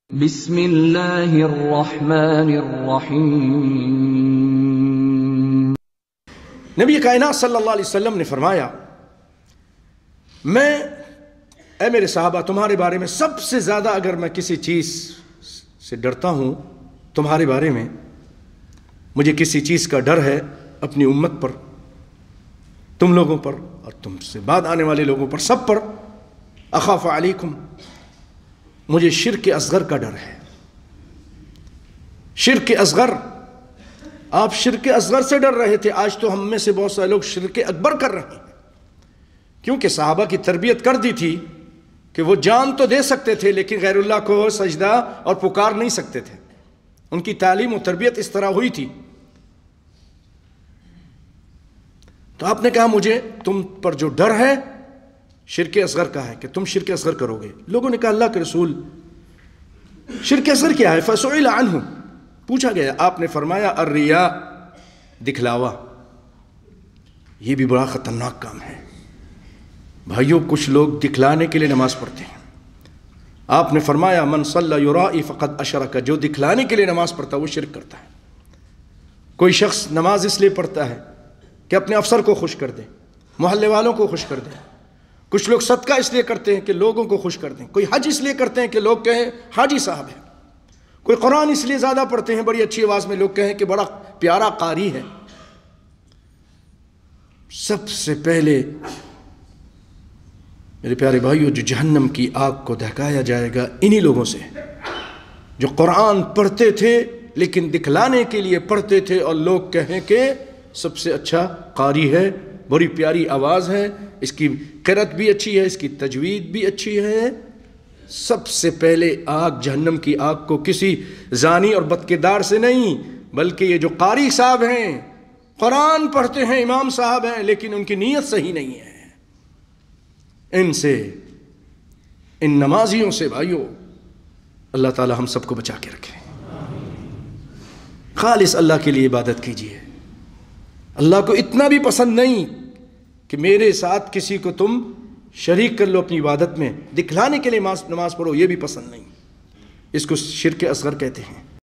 بسم اللہ الرحمن الرحیم۔ نبی کائنات صلی اللہ علیہ وسلم نے فرمایا، اے میرے صحابہ، تمہارے بارے میں سب سے زیادہ اگر میں کسی چیز سے ڈرتا ہوں تمہارے بارے میں، مجھے کسی چیز کا ڈر ہے اپنی امت پر، تم لوگوں پر اور تم سے بعد آنے والے لوگوں پر، سب پر، اخاف علیکم، مجھے شرک اصغر کا ڈر ہے۔ شرک اصغر، آپ شرک اصغر سے ڈر رہے تھے، آج تو ہم میں سے بہت سارے لوگ شرک اکبر کر رہے ہیں، کیونکہ صحابہ کی تربیت کر دی تھی کہ وہ جان تو دے سکتے تھے لیکن غیر اللہ کو سجدہ اور پکار نہیں سکتے تھے، ان کی تعلیم و تربیت اس طرح ہوئی تھی۔ تو آپ نے کہا مجھے تم پر جو ڈر ہے شرک اصغر کا ہے کہ تم شرک اصغر کرو گے۔ لوگوں نے کہا اللہ کے رسول شرک اصغر کیا ہے؟ فسئل عنہ، پوچھا گیا، آپ نے فرمایا الریا، دکھلاوا۔ یہ بھی بڑا خطرناک کام ہے بھائیوں، کچھ لوگ دکھلانے کے لیے نماز پڑھتے ہیں۔ آپ نے فرمایا من صلی یرائی فقد اشرک، جو دکھلانے کے لیے نماز پڑھتا ہے وہ شرک کرتا ہے۔ کوئی شخص نماز اس لیے پڑھتا ہے کہ اپنے افسر کو خوش کر دے، محلے والوں کو خوش کر دے۔ کچھ لوگ صدقہ اس لیے کرتے ہیں کہ لوگوں کو خوش کر دیں، کوئی حج اس لیے کرتے ہیں کہ لوگ کہیں حاجی صاحب ہے، کوئی قرآن اس لیے زیادہ پڑھتے ہیں بڑی اچھی آواز میں لوگ کہیں کہ بڑا پیارا قاری ہے۔ سب سے پہلے میرے پیارے بھائیوں، جو جہنم کی آگ کو دہکایا جائے گا انہی لوگوں سے، جو قرآن پڑھتے تھے لیکن دکھلانے کے لیے پڑھتے تھے اور لوگ کہیں کہ سب سے اچھا قاری ہے، بڑی پیاری آواز ہے، اس کی قرأت بھی اچھی ہے، اس کی تجوید بھی اچھی ہے۔ سب سے پہلے آگ، جہنم کی آگ کو کسی زانی اور بدکردار سے نہیں، بلکہ یہ جو قاری صاحب ہیں، قرآن پڑھتے ہیں، امام صاحب ہیں لیکن ان کی نیت صحیح نہیں ہے، ان نمازیوں سے بھائیوں اللہ تعالی ہم سب کو بچا کے رکھے۔ خالص اللہ کے لیے عبادت کیجیے۔ اللہ کو اتنا بھی پسند نہیں کہ میرے ساتھ کسی کو تم شریک کر لو اپنی عبادت میں، دکھلانے کے لیے نماز پڑھو، یہ بھی پسند نہیں۔ اس کو شرک اصغر کہتے ہیں۔